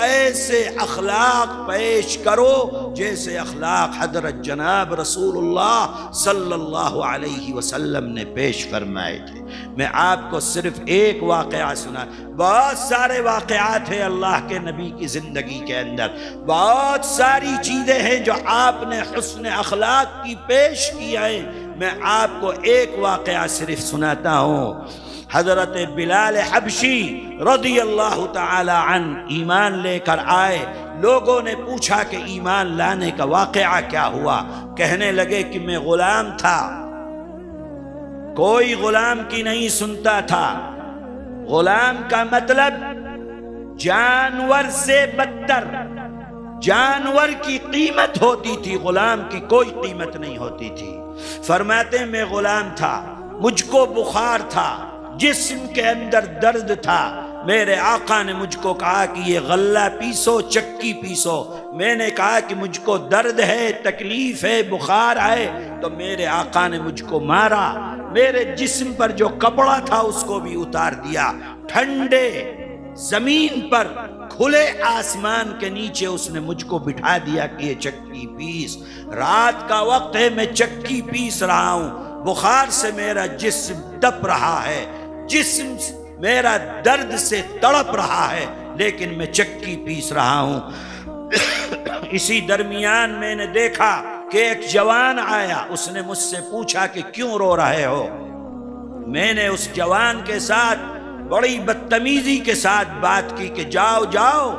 ایسے اخلاق پیش کرو جیسے اخلاق حضرت جناب رسول اللہ صلی اللہ علیہ وسلم نے پیش فرمائے تھے۔ میں آپ کو صرف ایک واقعہ سنا، بہت سارے واقعات ہیں اللہ کے نبی کی زندگی کے اندر، بہت ساری چیزیں ہیں جو آپ نے حسن اخلاق کی پیش کی ہیں۔ میں آپ کو ایک واقعہ صرف سناتا ہوں۔ حضرت بلال حبشی رضی اللہ تعالی عنہ ایمان لے کر آئے، لوگوں نے پوچھا کہ ایمان لانے کا واقعہ کیا ہوا؟ کہنے لگے کہ میں غلام تھا، کوئی غلام کی نہیں سنتا تھا، غلام کا مطلب جانور سے بدتر، جانور کی قیمت ہوتی تھی، غلام کی کوئی قیمت نہیں ہوتی تھی۔ فرماتے ہیں میں غلام تھا، مجھ کو بخار تھا، جسم کے اندر درد تھا، میرے آقا نے مجھ کو کہا کہ یہ غلہ پیسو، چکی پیسو۔ میں نے کہا کہ مجھ کو درد ہے، تکلیف ہے، بخار ہے، تو میرے آقا نے مجھ کو مارا، میرے جسم پر جو کپڑا تھا اس کو بھی اتار دیا، ٹھنڈے زمین پر کھلے آسمان کے نیچے اس نے مجھ کو بٹھا دیا کہ یہ چکی پیس، رات کا وقت ہے، میں چکی پیس رہا ہوں، بخار سے میرا جسم تپ رہا ہے، جسم میرا درد سے تڑپ رہا ہے، لیکن میں چکی پیس رہا ہوں۔ اسی درمیان میں نے دیکھا کہ ایک جوان آیا، اس نے مجھ سے پوچھا کہ کیوں رو رہے ہو؟ میں نے اس جوان کے ساتھ بڑی بدتمیزی کے ساتھ بات کی کہ جاؤ جاؤ،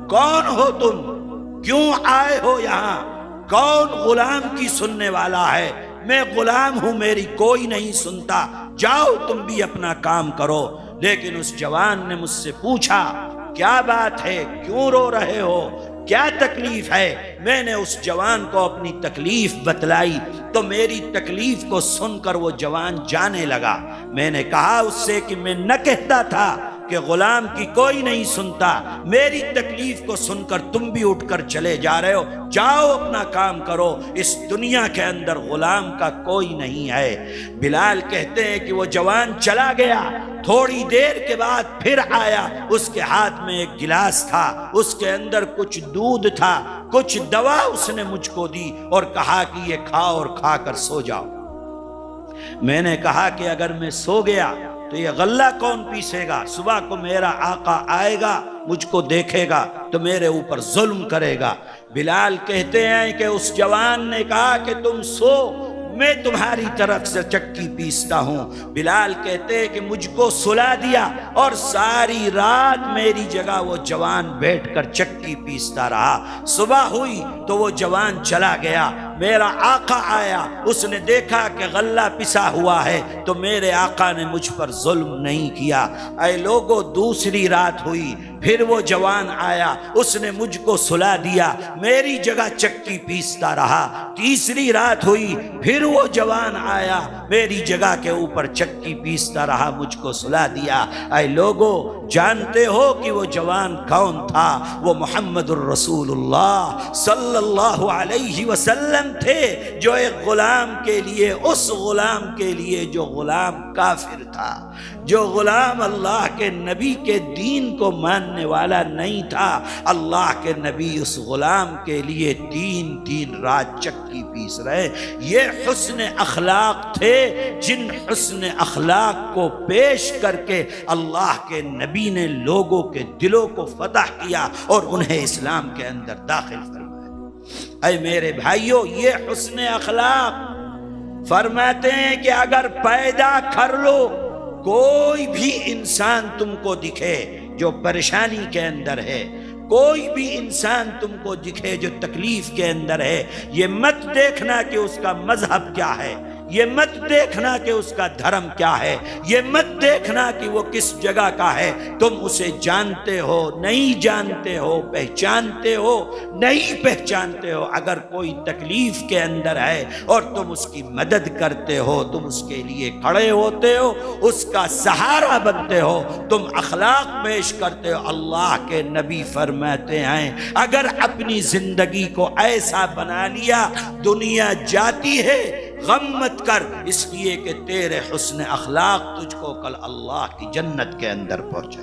کون ہو تم؟ کیوں آئے ہو یہاں؟ کون غلام کی سننے والا ہے؟ میں غلام ہوں، میری کوئی نہیں سنتا، جاؤ تم بھی اپنا کام کرو۔ لیکن اس جوان نے مجھ سے پوچھا کیا بات ہے، کیوں رو رہے ہو، کیا تکلیف ہے؟ میں نے اس جوان کو اپنی تکلیف بتلائی تو میری تکلیف کو سن کر وہ جوان جانے لگا۔ میں نے کہا اس سے کہ میں نہ کہتا تھا کہ غلام کی کوئی نہیں سنتا، میری تکلیف کو سن کر تم بھی اٹھ کر چلے جا رہے ہو، جاؤ اپنا کام کرو، اس دنیا کے اندر غلام کا کوئی نہیں ہے۔ بلال کہتے ہیں کہ وہ جوان چلا گیا، تھوڑی دیر کے بعد پھر آیا، اس کے ہاتھ میں ایک گلاس تھا، اس کے اندر کچھ دودھ تھا، کچھ دوا اس نے مجھ کو دی اور کہا کہ یہ کھاؤ اور کھا کر سو جاؤ۔ میں نے کہا کہ اگر میں سو گیا تو یہ غلہ کون پیسے گا؟ صبح کو میرا آقا آئے گا، مجھ کو دیکھے گا تو میرے اوپر ظلم کرے گا۔ بلال کہتے ہیں کہ اس جوان نے کہا کہ تم سو، میں تمہاری طرف سے چکی پیستا ہوں۔ بلال کہتے ہیں کہ مجھ کو سلا دیا اور ساری رات میری جگہ وہ جوان بیٹھ کر چکی پیستا رہا۔ صبح ہوئی تو وہ جوان چلا گیا، میرا آقا آیا، اس نے دیکھا کہ غلہ پسا ہوا ہے تو میرے آقا نے مجھ پر ظلم نہیں کیا۔ اے لوگو، دوسری رات ہوئی، پھر وہ جوان آیا، اس نے مجھ کو سلا دیا، میری جگہ چکی پیستا رہا۔ تیسری رات ہوئی، پھر وہ جوان آیا، میری جگہ کے اوپر چکی پیستا رہا، مجھ کو سلا دیا۔ اے لوگو، جانتے ہو کہ وہ جوان کون تھا؟ وہ محمد الرسول اللہ صلی اللہ علیہ وسلم تھے، جو ایک غلام کے لیے، اس غلام کے لیے جو غلام کافر تھا، جو غلام اللہ کے نبی کے دین کو ماننے والا نہیں تھا، اللہ کے نبی اس غلام کے لیے تین رات چکی پیس رہے۔ یہ حسن اخلاق تھے، جن حسن اخلاق کو پیش کر کے اللہ کے نبی نے لوگوں کے دلوں کو فتح کیا اور انہیں اسلام کے اندر داخل فرمایا۔ اے میرے بھائیو، یہ حسن اخلاق، فرماتے ہیں کہ اگر پیدا کر لو، کوئی بھی انسان تم کو دکھے جو پریشانی کے اندر ہے، کوئی بھی انسان تم کو دکھے جو تکلیف کے اندر ہے، یہ مت دیکھنا کہ اس کا مذہب کیا ہے، یہ مت دیکھنا کہ اس کا دھرم کیا ہے، یہ مت دیکھنا کہ وہ کس جگہ کا ہے، تم اسے جانتے ہو نہیں جانتے ہو، پہچانتے ہو نہیں پہچانتے ہو، اگر کوئی تکلیف کے اندر ہے اور تم اس کی مدد کرتے ہو، تم اس کے لیے کھڑے ہوتے ہو، اس کا سہارا بنتے ہو، تم اخلاق پیش کرتے ہو، اللہ کے نبی فرماتے ہیں اگر اپنی زندگی کو ایسا بنا لیا، دنیا جاتی ہے، غم مت کر، اس لیے کہ تیرے حسن اخلاق تجھ کو کل اللہ کی جنت کے اندر پہنچا۔